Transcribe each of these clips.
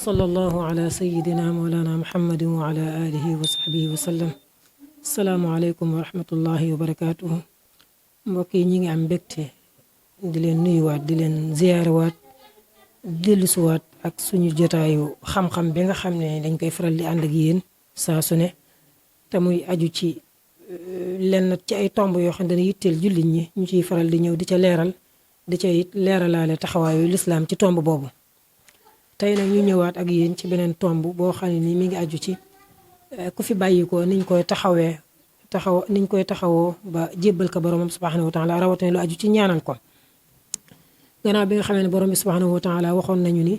وصلى الله على سيدنا مولانا محمد وعلى آله وصحبه وسلم السلام عليكم ورحمة الله وبركاته mbokk yi ñi ngi am mbégte di leen nuyuwaat di leen ziyaarewaat dellusiwaat ak suñu jotaayu xam-xam bi nga xam ne dañ koy faral di ànd ak yéen saa su ne te muy aju ci lenn ci ay tomb yoo xam ne dana yitteel jullit ñi ñu ciy faral di ñëw di ca leeral di ca it leeralaale taxawaayu lislaam ci tomb boobu tey nag ñu ñëwaat ak yéen ci beneen tomb boo xam ne nii mi ngi aju ci ku fi bàyyi ko niñ koy taxawoo ba jébbal ko boromam subhanahu wa taala rawatina lu aju ci ñaanal ko gannaaw bi nga xamee ne borom bi subhanahu wa taala waxoon nañu ni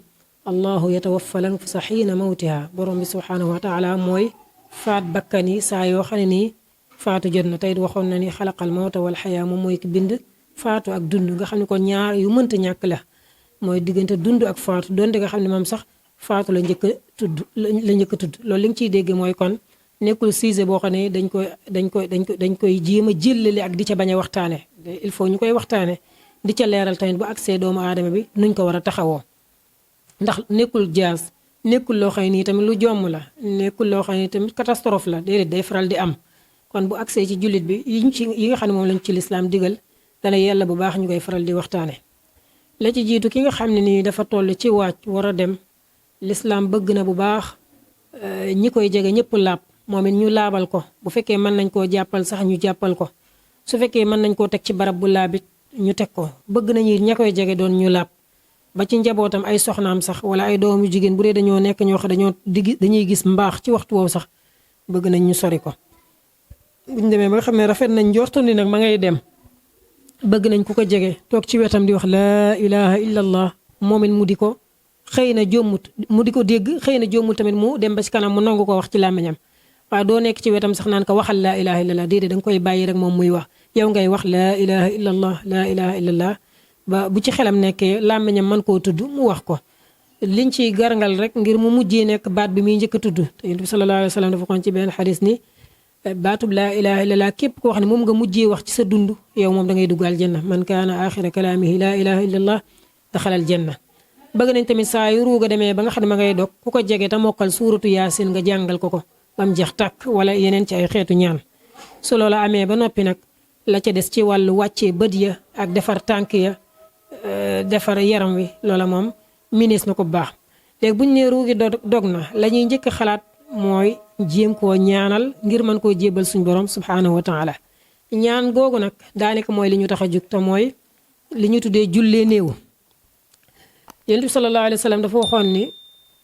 allahu yatawaffa al anfusa xiina mawtiha borom bi subhanahu wa taala mooy faat bakkan yi saa yoo xam ne nii faatu jot na tey waxoon na ni xalaqal mawta wal xayaa moom mooy ki bind faatu ak dund nga xam ne kon ñaar yu mënta ñàkk la mooy diggante dund ak faatu donte nga xam ne moom sax faatu la njëkk a tudd loolu li nga ciy dégg mooy kon nekkul sujet boo xam ne dañ koy jéem a jëllale ak di ca bañ a waxtaane il faut ñu koy waxtaane di ca leeral tamit bu accès doomu aadama bi nuñ ko war a taxawoo ndax nekkul jaas nekkul loo xam ne nii tamit lu jomm la nekkul loo xam ne tamit catastrophe la déedéet day faral di am kon bu accès ci jullit bi yi nga xam ne moom lañ ci lislaam digal dana yàlla bu baax ñu koy faral di waxtaane la ci jiitu ki nga xam ne nii dafa toll ci wàcc war a dem lislaam bëgg na bu baax ñi koy jege ñëpp laab moom it ñu laabal ko bu fekkee mën nañ koo jàppal sax ñu jàppal ko su fekkee mën nañ koo teg ci barab bu laabit ñu teg ko bëgg nañu ña koy jege doon ñu laab ba ci njabootam ay soxnaam sax wala ay doomu jigéen bu dee dañoo nekk ñoo xam dañuy gis mbaax ci waxtu woowu sax bëgg nañ ñu sori ko buñ demee ba nga xam ne rafet nañ njortu ni nag ma ngay dem bëgg nañ ku ko jege toog ci wetam di wax laa ilaha illa allah moom it mu di ko xëy na jommut mu di ko dégg xëy na jommut tamit mu dem ba ci kanam mu nangu ko wax ci làmmiñam waaye doo nekk ci wetam sax naan ko waxal laa ilaha illa allah déedéet danga koy bàyyi rek moom muy wax yow ngay wax laa ilaha illa allah laa ilaha illa allah ba bu ci xelam nekkee làmmiñam mën koo tudd mu wax ko liñ ciy garngal rek ngir mu mujjee nekk baat bi muy njëkk a tudd te yonent bi sallallahu alayhi wa sallam dafa kon ci benn xadis ni baatub laa ilaha illallah képp koo xam ne moom nga mujjee wax ci sa dund yow moom da ngay dugg aljanna man kaana axira kalaamihi laa ilaha illallah daxalal janna bëgg nañ tamit saa yu ruuga demee ba nga xam ne ma ngay dog ku ko jege te mokkal suuratu yaasin nga jàngal ko bam jeex tàkk wala yeneen ci ay xeetu ñaan su loola amee ba noppi nag la ca des ci wàllu wàccee bët ya ak defar tànk ya defar yaram wi loola moom minis na ko bu baax léegi buñ ne ruugi dog na la ñuy njëkk xalaat mooy jéem koo ñaanal ngir mën koo jébal suñ borom subhanahu wa taala ñaan googu nag daanaka mooy li ñu tax a jug te mooy li ñu tuddee jullee néew yonent bi sallallahu alayhi wa sallam dafa waxoon ni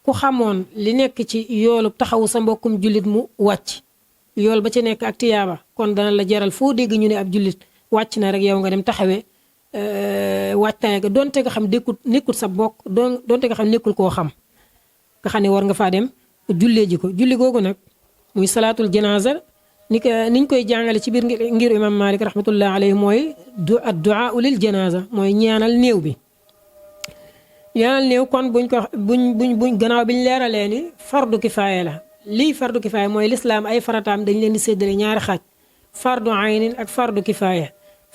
ku xamoon li nekk ci yoolu taxawu sa mbokkum jullit mu wàcc yool ba ci nekk ak tiyaaba kon dana la jaral foo dégg ñu ne ab jullit wàcc na rek yow nga dem taxawee wàccaay ga donte nga xam nekkul sa bokk donte nga xam nekkul koo xam nga xam ne war nga faa dem jullee ji ko julli googu nag muy salaatul janaasa niñ koy jàngale ci biir ngir imam Malik rahmatullah alayhi mooy addu'a lil janaasa mooy ñaanal néew bi ñaanal néew kon buñ gannaaw biñ leeralee ni fardu kifaaya la lii fardu kifaaya mooy lislaam ay farataam dañ leen di séddale ñaari xaaj fardu aynin ak fardu kifaaya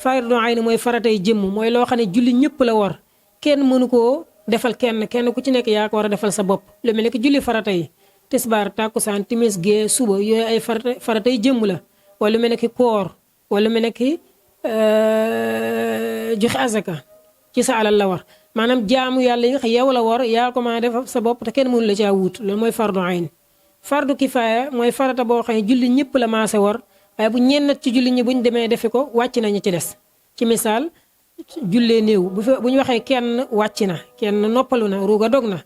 fardu ayni mooy faratay jëmm mooy loo xam ne julli ñëpp la war kenn mënu koo defal kenn ku ci nekk yaa ko war a defal sa bopp lu mel ne que julli farata yi tisbaar tàkkusaan timis gee suba yooyu ay faratay jëmm la wala lu mel ne que koor wala lu mel ne que joxe azaka ci sa alal la war maanaam jaamu yàlla yi nga xam yow la war yaa ko mën a def sa bopp te kenn mënu la caa wut loolu mooy fardu ayn fardu kifaaya mooy farata boo xam ne julli ñëpp la maase war waaye bu ñennat ci julli ñi buñ demee defe ko wàcc nañu ci des ci misaal jullee néew bu ñu waxee kenn wàcc na kenn noppalu na ruuga dog na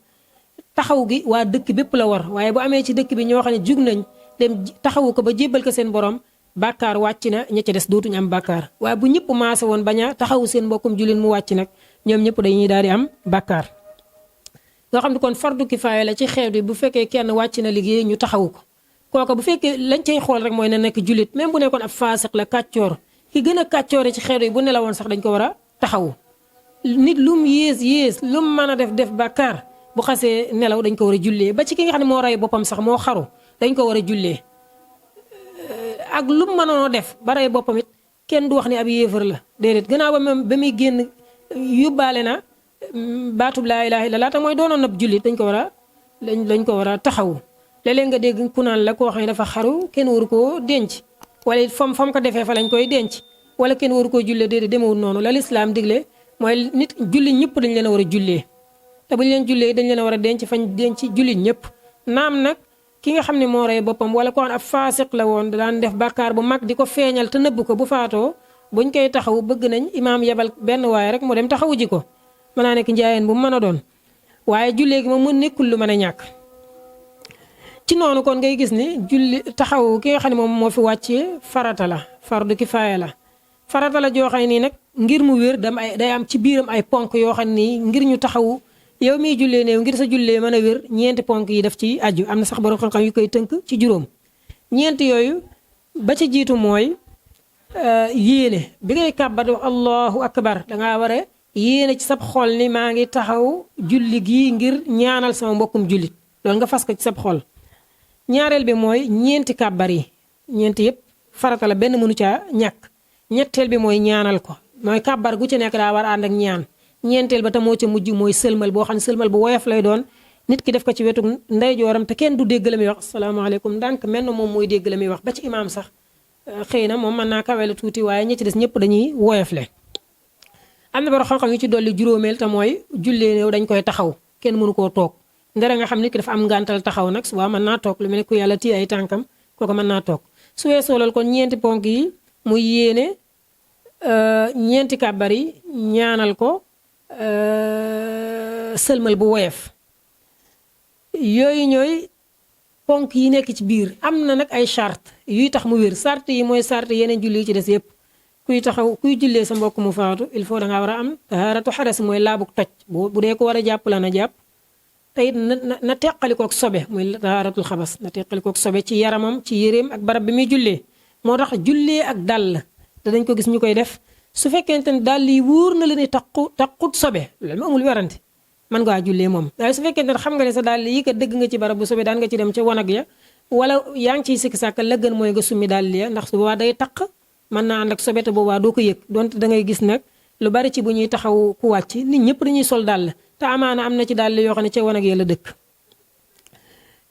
taxaw gi waa dëkk bépp la war waaye bu amee ci dëkk bi ñoo xam ne jug nañ dem taxawu ko ba jébbal ko seen borom bàkkaar wàcc na ña ca des dootuñu am bàkkaar waaye bu ñëpp maase woon bañ a taxawu seen mbokkum jullit mu wàcc nag ñoom ñëpp dañuy daal di am bàkkaar nga xam ne kon fardu kifaaya la ci xeet bi bu fekkee kenn wàcc na liggéey ñu taxawu ko kooka bu fekkee lañ cay xool rek mooy na nekk jullit même bu nekkoon ab faasiq la kàccoor ki gën a kàccoore ci xeet yi bu nelawoon sax dañ ko war a taxawu nit lum yées lum mën a def bàkkaar bu xasee nelaw dañ ko war a jullee ba ci ki nga xam ne moo rey boppam sax moo xaru dañ ko war a jullee ak lum mënoonoo def ba rey boppam it kenn du wax ni ab yéefar la déedéet gannaaw ba muy génn yóbbaale na baatub laa ilaaha illallaah te mooy doonoon ab jullit dañ ko war a lañ ko war a taxawu léeg-léeg nga dégg ku naan la koo xam ne dafa xaru kenn waru koo denc wala fam ko defee fa lañ koy denc wala kenn waru koo jullee déedéet demewul noonu la lislaam digle mooy nit julli ñëpp dañ leen a war a jullee te buñ leen jullee dañ leen a war a denc fañ denc julli ñëpp naam nag ki nga xam ne moo rey boppam wala ko ab faasiq la woon daan def bàkkaar bu mag di ko feeñal te nëbb ko bu faatoo buñ koy taxaw bëgg nañ imaam yebal benn waaye rek mu dem taxawu ji ko mën naa nekk njaayeen bu mu mën a doon waaye jullee gi moom mu nekkul lu mën a ñàkk ci noonu kon ngay gis ni julli taxaw ki nga xam ne moom moo fi wàccee farata la fardu kifaaya la farata la joo xam nii nag ngir mu wér day am ci biiram ay ponk yoo xam ni ngir ñu taxawu yow miy jullee néew ngir sa jullee mën a wér ñeenti ponk yi def ci aju am na sax borom xam-xam yu koy tënk ci juróom ñeenti yooyu ba ci jiitu mooy yéene bi ngay kàbbat wax allahu akbar dangaa war a yéene ci sab xol ni maa ngi taxaw julli gii ngir ñaanal sama mbokkum jullit loolu nga fas ko ci sab xol ñaareel bi mooy ñeenti kàbbar yi ñeenti yëpp farata la benn mënu caa ñàkk ñetteel bi mooy ñaanal ko mooy kàbbar gu ci nekk daa war a ànd ak ñaan ñeenteel ba te moo ca mujj mooy sëlmal boo xam ne sëlmal bu woyof lay doon nit ki def ko ci wetu ndeyjooram te kenn du dégg la muy wax asalaamaaleykum ndànk mel na moom mooy dégg la muy wax ba ci imaam sax xëy na moom mën naa kawele tuuti waaye ñi ci des ñëpp dañuy woyof le am na borom xam-xam yu ci dolli juróomeel te mooy jullee néew dañ koy taxaw kenn mënu koo toog ndara nga xam nit ki dafa am ngàntal taxaw nag su waa mën naa toog lu mel ne ku yàlla téye ay tànkam kooku mën naa toog su weesoo loolu kon ñeenti ponk yi muy yéene ñeenti kàbbar yi ñaanal ko sëlmal bu woyof yooyu ñooy ponk yi nekk ci biir am na nag ay charte yuy tax mu wér charte yi mooy charte yeneen julli yi ci des yëpp kuy jullee sa mbokk mu faatu il faut dangaa war a am taharatu xadas mooy laabuk toj bu dee ko war a jàpp la na jàpp te it na teqalikook sobe muy taharatul xabas na teqalikook sobe ci yaramam ci yéreem ak barab bi muy jullee moo tax jullee ak dàll danañ ko gis ñu koy def su fekkente ne dàll yi wóor na la ne taqut sobe loolu mu amul werante mën ngaa jullee moom waaye su fekkente ne xam nga ne sa dàll yi kat dëgg nga ci barab bu sobe daan nga ci dem ca wanag ya wala yaa ngi ciy sikki sàkka la gën mooy nga summi dàll ya ndax su boobaa day taq mën naa ànd ak sobe te boobaa doo ko yëg donte da ngay gis nag lu bari ci bu ñuy taxaw ku wàcc nit ñëpp dañuy sol dàll te amaana am na ci dàll yoo xam ne ca wanag ya la dëkk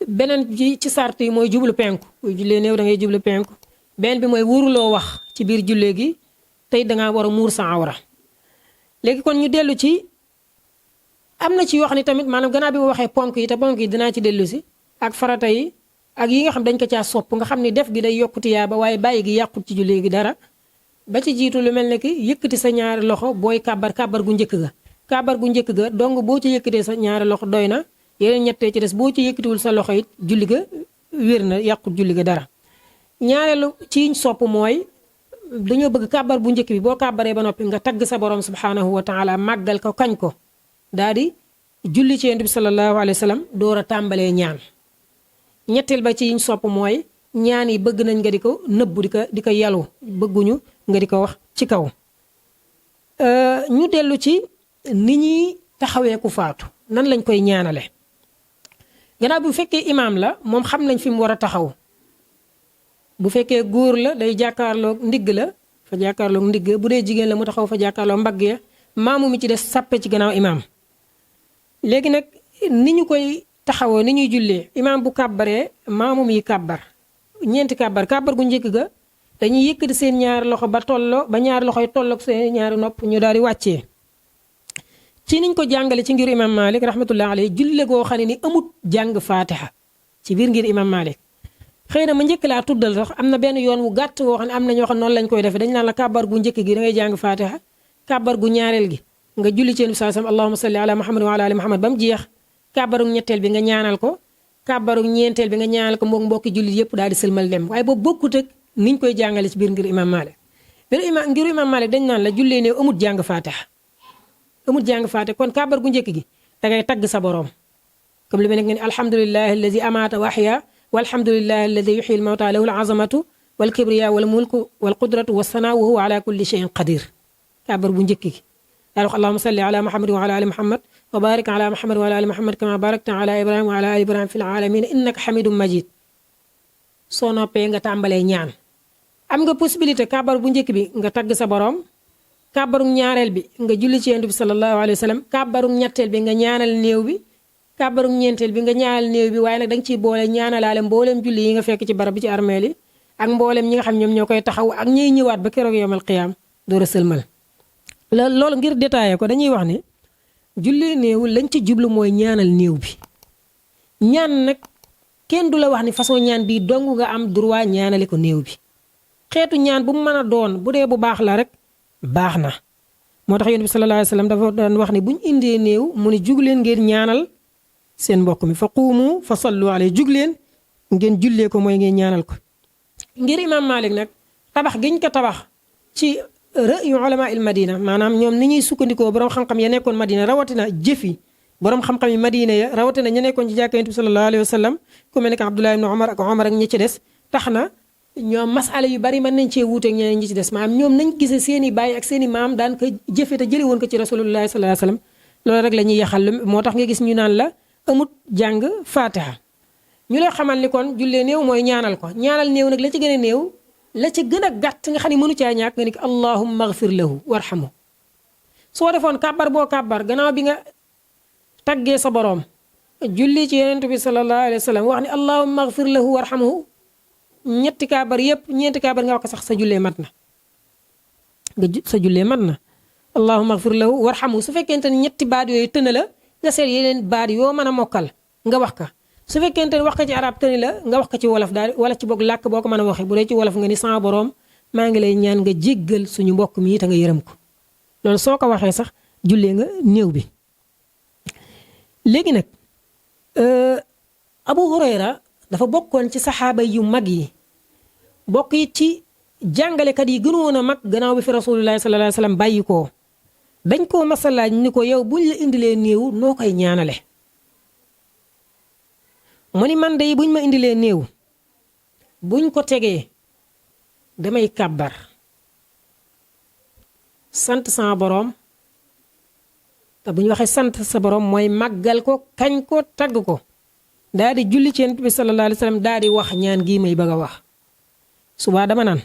beneen ci sart yi mooy jublu penku buy jullee néew da ngay jublu penku benn bi mooy wóoruloo wax ci biir jullee gi tey dangaa war a muur sa awra léegi kon ñu dellu ci am na ci yoo xam ne tamit maanaam gannaaw bi ma waxee ponk yi te ponk yi dinaa ci dellu si ak farata yi ak yi nga xam dañ ko caa sopp nga xam ne def gi day yokkuti yaa ba waaye bàyyi gi yàqut ci jullee gi dara ba ci jiitu lu mel ne ki yëkkati sa ñaari loxo booy kàbbar gu njëkk ga kàbbar gu njëkk ga donc boo ci yëkkatee sa ñaari loxo doy na yeneen ñettee ci des boo ci yëkkatiwul sa loxo it julli ga wér na yàqut julli ga dara ñaareelu ci sopp mooy dañoo bëgg kàbbar bu njëkk bi boo kàbbaree ba noppi nga tagg sa borom subhanahu wa taala màggal ko kañ ko daal di julli ci yonent bi sallallahu alayhi wa sallam door a tàmbalee ñaan ñetteel ba ci yiñ sopp mooy ñaan yi bëgg nañ nga di ko nëbbu di ko yalu bëgguñu nga di ko wax ci kaw ñu dellu ci ni ñuy taxawee ku faatu nan lañ koy ñaanale gannaaw bu fekkee imaam la moom xam nañ fi mu war a taxaw bu fekkee góor la day jàkkaarloog ndigg la fa jàkkaarloog ndigg bu dee jigéen la mu taxaw fa jàkkaarloog mbagg ya maamu mi ci des sàppe ci gannaaw imaam léegi nag ni ñu koy taxawoo ni ñuy jullee imaam bu kàbbaree maamu mi kàbbar ñeenti kàbbar gu njëkk ga dañuy yëkkati seen ñaari loxo ba ñaari loxoy tolloog seen ñaari nopp ñu daal di wàccee ci niñ ko jàngale ci ngir imam Malik rahmatullah alayhi julle goo xam ne ni amut jàng faatiha ci biir ngir imam Malik xëy na ma njëkk laa tuddal sax am na benn yoon wu gàtt woo xam ne am na ñoo xam noonu lañ koy defee dañ naan la kàbbar gu njëkk gi da ngay jàng faatiha kàbbar gu ñaareel gi nga julli ci Nabi sallallahu alayhi wasallam allahumma salli ala muhammad wa ala ali muhammad ba mu jeex kàbbaru ñetteel bi nga ñaanal ko kàbbaru ñeenteel bi nga ñaanal ko mbokki jullit yëpp daal di sëlmal dem waaye boobu bokkut ak niñ koy jàngale ci biir ngir imam Malik ngir imam Malik dañ naan la jullee ne amut jàng faatiha kon kàbbar gu njëkk gi da ngay tagg sa borom comme li ma nekk nga ni alhamdulillahi alladi amaata wa ahya walhamdulillahi alladi yuhyi al-mawta lahu al-azamatu wal kibriya wal mulku wal qudratu was sanaa wa huwa ala kulli shay'in qadir kàbbar bu njëkk gi daal wax allahumma salli ala muhammad wa ala ali muhammad wa barik ala muhammad wa ala ali muhammad kama barakta ala ibrahima wa ala ali ibrahima fil alamin innaka hamidum majid soo noppee nga tàmbalee ñaan am nga possibilité kàbbar bu njëkk bi nga tagg sa borom kàbbaru ñaareel bi nga julli ci yonent bi sallallahu alayhi wa sallam kàbbaru ñetteel bi nga ñaanal néew bi kàbbaru ñeenteel bi nga ñaanal néew bi waaye nag da nga ciy boole ñaanalaale mbooleem julli yi nga fekk ci barab bi ci armeel yi ak mbooleem ñi nga xam ñoom ñoo koy taxaw ak ñiy ñëwaat ba keroog yawmal qiyaam door a sëlmal loolu ngir détaillé ko dañuy wax ni julli néew lañ ci jublu mooy ñaanal néew bi ñaan nag kenn du la wax ni façon ñaan bii dong nga am droit ñaanale ko néew bi xeetu ñaan bu mu mën a doon bu dee bu baax la rek baax na moo tax yonent bi sallallahu alayhi wa sallam dafa daan wax ni buñ indee néew mu ni jug leen ngeen ñaanal seen mbokk mi fa quumu fa sallu alayhi jug leen ngeen jullee ko mooy ngeen ñaanal ko ngir imaam Malik nag tabax giñ ko tabax ci ra'yu ulama il madina maanaam ñoom ni ñuy sukkandikoo borom xam-xam ya nekkoon madina rawatina jëfi borom xam-xam yi madina ya rawatina ña nekkoon ci jàkka yonent bi sallallahu alayhi wa sallam ku mel ne Abdullah ibn Umar ak ñi ci des tax na ñoom masala yu bari mën nañ cee wuuteeg ñeneen ñi ci des maanaam ñoom nañ gisee seen i baay ak seen i maam daan ko jëfe te jële woon ko ci rasulullahi sallallahu alayhi wa sallam loolu rek la ñuy yaxal moo tax nga gis ñu naan la amut jàng fatiha ñu lay xamal ni kon jullee néew mooy ñaanal ko ñaanal néew nag la ci gën a néew la ci gën a gàtt nga xam ne mënu caa ñàkk nga ni ko allahumma agfir lahu warhamu soo defoon kàbbar boo kàbbar gannaaw bi nga taggee sa boroom julli ci yonent bi sallallahu alayhi wa sallam wax ni allahumma agfir lahu warhamu ñetti kàbbar yépp ñeenti kàbbar nga wax ko sax sa jullee mat na sa jullee mat na allahumma agfir lahu warhamu su fekkente ni ñetti baat yooyu tëna la nga seet yeneen baat yoo mën a mokkal nga wax ka su fekkente ni wax ko ci arab tëni la nga wax ko ci wolof daal wala ci boog làkk boo ko mën a waxee bu dee ci wolof nga ni sama boroom maa ngi lay ñaan nga jéggal suñu mbokk mi te nga yërëm ko loolu soo ko waxee sax jullee nga néew bi léegi nag Abu Hurayra dafa bokkoon ci saxaaba yu mag yi bokk it ci jàngalekat yi gënoon a mag gannaaw bi fi rasulullahi sallallahu alayhi wa sallam bàyyi koo dañ koo masalaaj ni ko yow buñ la indilee néew noo koy ñaanale mu ni man de buñ ma indilee néew buñ ko tegee damay kàbbar sant sama boroom te bu ñu waxee sant sa boroom mooy màggal ko kañ ko tagg ko daa di julli ci Yonent bi sallallahu alayhi wa sallam daa di wax ñaan gii may bëgg a wax subaa dama naan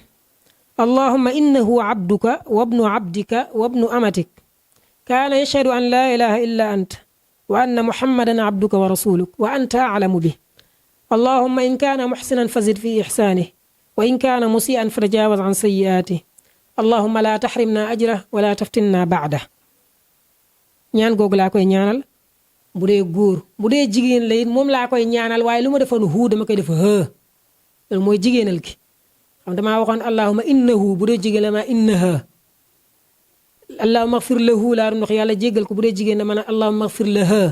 allahumma innahu abduka wabnu abdika wabnu amatik kaana yashhadu an laa ilaha illa ant wa anna muhammadan abduka wa rasuluk wa anta a'lamu bi allahumma in kaana muhsinan fazid fi ihsanih wa in kaana musii'an fatajawaz an sayyi'atih allahumma la tahrimna ajrah wa la taftinna ba'dah ñaan googu laa koy ñaanal bu dee góor bu dee jigéen la it moom laa koy ñaanal waaye lu ma defoon huu dama koy def hë loolu mooy jigéenal gi xam damaa waxoon allahumma innahu bu dee jigéen la ma innaha allahumma agfir lahu laa doon wax yàlla jéggal ko bu dee jigéen la ma ne allahumma agfir laha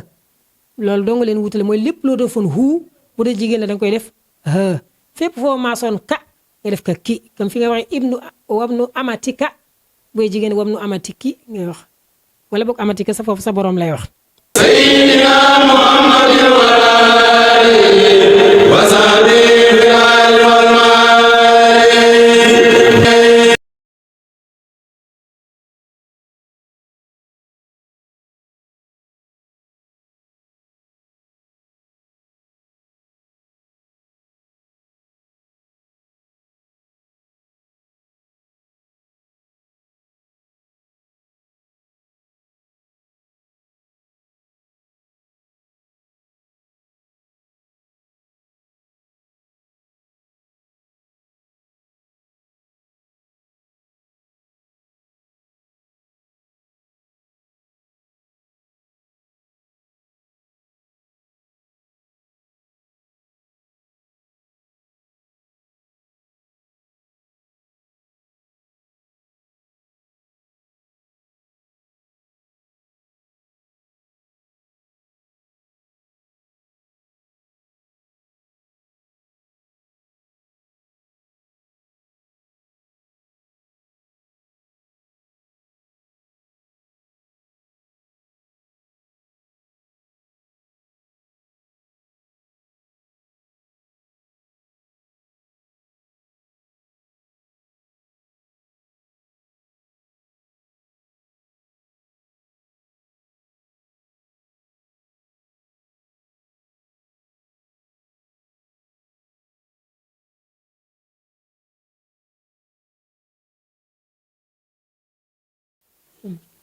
loolu doo nga leen wutale mooy lépp loo defoon huu bu dee jigéen la danga koy def hë fépp foo maasoon ka nga def ka ki comme fi nga waxee ibnu wabnu amatika bu dee jigéen wabnu amatiki ngay wax wala boog amatika sa foofu sa boroom lay wax sayyidina muhammadin wa alihi wa sahbihi wal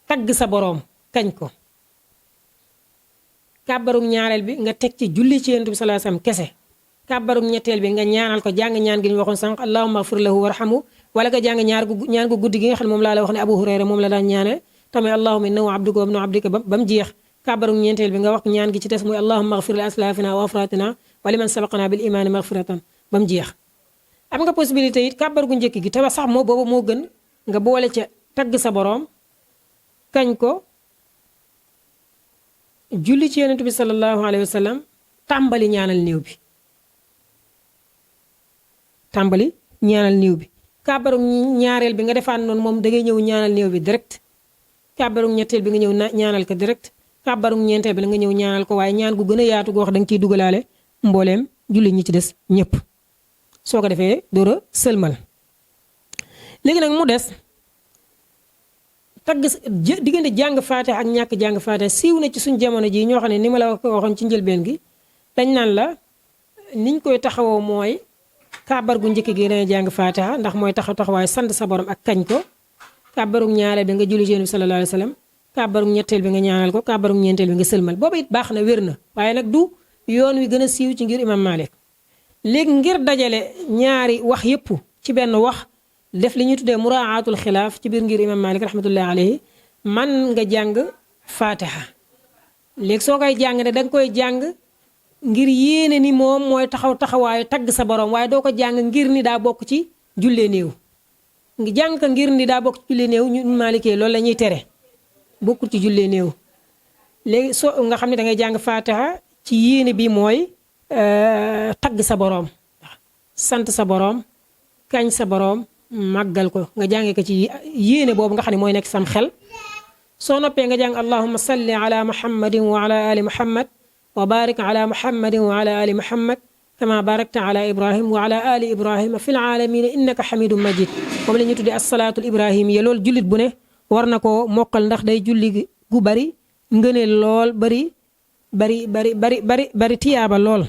tagg sa boroom kañ ko kàbbarug ñaareel bi nga teg ci julli ci yonent bi sallallahu alayhi wasallam kese kàbbarug ñetteel bi nga ñaanal ko jàng ñaan gi ñu waxoon sànq allahumma ighfir lahu warhamhu wala nga jàng ñaan gu guddi gi nga xam ne moom laa la wax ne Abu Hurayra moom la daan ñaane tamit allahumma innahu abduka wa ibnu abdika ba mu jeex kàbbarug ñeenteel bi nga wax ñaan gi ci des muy allahumma ighfir li aslafina wa afratina wa liman sabaqana bil imaani maghfiratan ba mu jeex am nga possibilité it kàbbar gu njëkk gi te sax moo boobu moo gën nga boole ca tagg sa boroom kañ ko julli ci yonent bi sallallahu alayhi wa sallam tàmbali ñaanal néew bi kàbbaru ñaareel bi nga defaan noonu moom dangay ñëw ñaanal néew bi direct kàbbaru ñetteel bi nga ñëw ñaanal ko direct kàbbaru ñeenteel bi la nga ñëw ñaanal ko waaye ñaan gu gën a yaatu goo wax danga ciy dugalaale mbooleem julli ñi ci des ñëpp soo ko defee door a sëlmal léegi nag mu des tagg diggante jàng faatiha ak ñàkk jàng faatiha siiw na ci suñ jamono ji ñoo xam ne ni ma la ko waxoon ci njëlbeen gi dañ naan la niñ koy taxawoo mooy kàbbar gu njëkk gi dana jàng faatiha ndax mooy taxawaay sant sa borom ak kañ ko kàbbarug ñaareel bi nga julli ci Yonent bi sallallahu alayhi wa sallam kàbbarug ñetteel bi nga ñaanal ko kàbbarug ñeenteel bi nga sëlmal boobu it baax na wér na waaye nag du yoon wi gën a siiw ci ngir imam Malik léegi ngir dajale ñaari wax yépp ci benn wax def li ñuy tuddee muraatul xilaaf ci biir ngir imam Malik rahmatullahi alayhi man nga jàng faatiha léegi soo koy jàng ne danga koy jàng ngir yéene ni moom mooy taxawaayu tagg sa borom waaye doo ko jàng ngir ni daa bokk ci jullee néew ngi jàng ko ngir ni daa bokk ci jullee néew ñu maalikee loolu la ñuy tere bokkul ci jullee néew léegi soo nga xam ne dangay jàng faatiha ci yéene bi mooy tagg sa boroom sant sa boroom kañ sa boroom màggal ko nga jànge ko ci yéene boobu nga xam ne mooy nekk sam xel soo noppee nga jàng allahumma salli ala muhammadin wa ala ali muhammad wa barik ala muhammadin wa ala ali muhammad kama barakta ala ibrahim wa ala ali ibrahima fil alamina innaka hamidun majid moom la ñuy tuddee assalaatul ibrahimiya loolu jullit bu ne war na koo mokkal ndax day julli gu bari ngëneel lool bari tiyaaba lool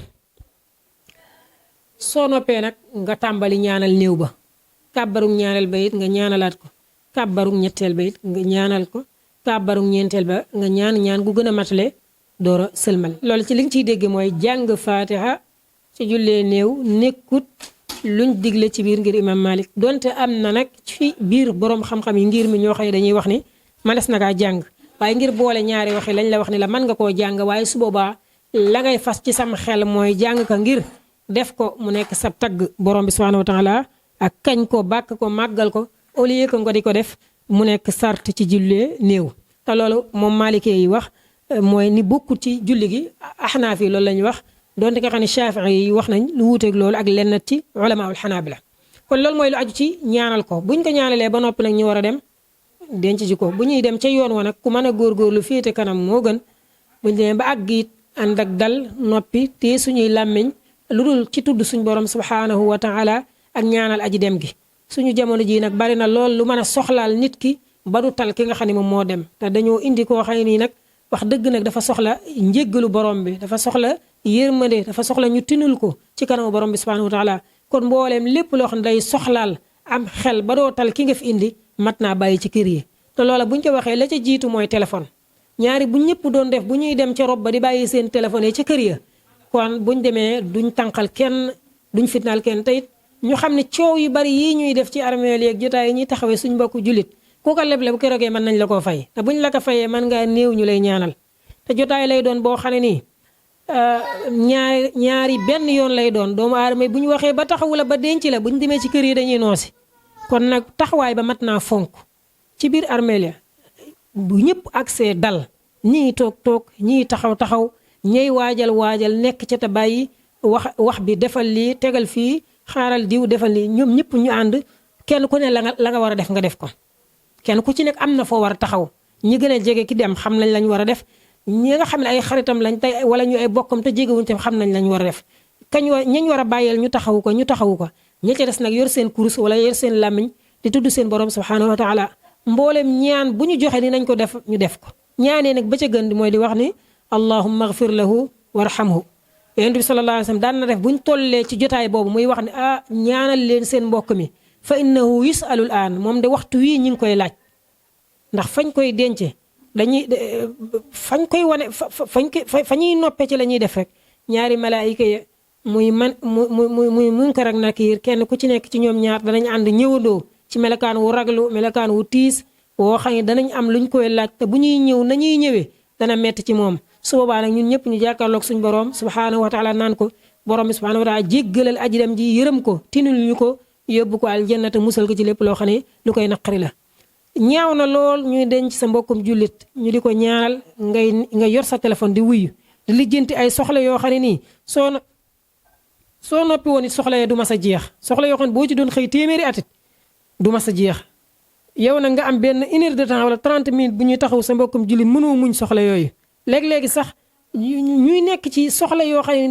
soo noppee nag nga tàmbali ñaanal néew ba kàbbarug ñaareel ba it nga ñaanalaat ko kàbbarug ñetteel ba it nga ñaanal ko kàbbarug ñeenteel ba nga ñaan gu gën a matale door a sëlmal loolu ci li nga ciy dégg mooy jàng faatiha ci jullee néew nekkut luñ digle ci biir ngir imam Malik donte am na nag ci biir boroom xam-xam yi ngir mi ñoo xëy dañuy wax ni manes na kaa jàng waaye ngir boole ñaari waxi lañ la wax ni la mën nga koo jàng waaye su boobaa la ngay fas ci sam xel mooy jàng ko ngir def ko mu nekk sab tagg borom bi subhanahu wa taala ak kañ ko bàkk ko màggal ko au lieu que nga di ko def mu nekk sart ci jullee néew te loolu moom maalikee yi wax mooy ni bokkut ci julli gi axnaaf yi loolu la ñuy wax donte nga xam ne shafii yi wax nañ lu wuuteeg loolu ak lenn ci ulamaul xanaabila kon loolu mooy lu aju ci ñaanal ko buñ ko ñaanalee ba noppi nag ñu war a dem denc ji ko bu ñuy dem ca yoon wa nag ku mën a góorgóorlu féete kanam moo gën buñ demee ba àgg it ànd ak dal noppi te suñuy làmmiñ lu dul ci tudd suñ borom subhanahu wa taala ak ñaanal aji dem gi suñu jamono ji nag bari na lool lu mën a soxlaal nit ki ba du tal ki nga xam ne moom moo dem te dañoo indi koo xëy nii nag wax dëgg nag dafa soxla njéggalu borom bi dafa soxla yërmande dafa soxla ñu tinul ko ci kanamu borom bi subhanahu wa taala kon mbooleem lépp loo xam ne day soxlaal am xel ba doo tal ki nga fi indi mat naa bàyyi ci kër yi te loola buñ ko waxee la ca jiitu mooy téléphone ñaari bu ñëpp doon def bu ñuy dem ca rob ba di bàyyi seen téléphone yi ca kër ya kon buñ demee duñ tànqal kenn duñ fitnaal kenn teyit ñu xam ne coow yu bari yii ñuy def ci armeel yeeg jotaay yi ñuy taxawee suñ mbokku jullit ku ko leble bu keroogee mën nañ la koo fay te buñ la ko fayee mën ngaa néew ñu lay ñaanal te jotaay lay doon boo xam ne nii ñaari benn yoon lay doon doomu aadama bu ñu waxee ba taxawu la ba denc la buñ demee ci kër yi dañuy noosi kon nag taxawaay ba mat naa fonk ci biir armeel ya bu ñëpp accès dal ñii toog ñii taxaw ñey waajal nekk ca te bàyyi wax bi defal lii tegal fii xaaral diw defal lii ñoom ñëpp ñu ànd kenn ku ne la nga war a def nga def ko kenn ku ci nekk am na foo war a taxaw ñi gën a jege ki dem xam nañ lañ war a def ñi nga xam ne ay xaritam lañ tey wala ñu ay bokkam te jegewuñ te xam nañ lañ war a def ñañ war a bàyyeel ñu taxawu ko ña ca des nag yor seen kurus wala yor seen làmmiñ di tudd seen borom subhanahu wa taala mboolem ñaan bu ñu joxe ni nañ ko def ñu def ko ñaanee nag ba ca gën mooy di wax ni allahumma ighfir lahu warhamhu yonent bi sallallahu alayhi wasallam daan na def buñ tollee ci jotaay boobu muy wax ne ñaanal leen seen mbokk mi fa innahu yusalul aan moom de waxtu wii ñi ngi koy laaj ndax fañ koy dence dañuy fañ koy wane fa ñuy noppee ci la ñuy def rek ñaari malaayika ya muy Munkar ak Nakiir kenn ku ci nekk ci ñoom ñaar danañ ànd ñëwandoo ci melokaan wu raglu melokaan wu tiis woo xam ne danañ am luñ koy laaj te bu ñuy ñëw nañuy ñëwee dana metti ci moom su boobaa nag ñun ñëpp ñu jàkkaarloog suñ borom subhaanahu wa taala naan ko borom bi subhaanahu wa taala jéggalal aji dem ji yërëm ko tinul ñu ko yóbbu ko aljanna te musal ko ci lépp loo xam ne lu koy naqari la ñaaw na lool ñuy denc sa mbokkum jullit ñu di ko ñaanal nga yor sa téléphone di wuyu di lijjanti ay soxla yoo xam ne nii soo noppi woon it soxla ya du mas a jeex soxla yoo xam ne boo ci doon xëy téeméeri atit du mas a jeex yow nag nga am benn 1 heure de temps wala 30 minutes bu ñuy taxaw sa mbokkum jullit mënoo muñ soxla yooyu léeg-léegi sax ñuy nekk ci soxla yoo xam ne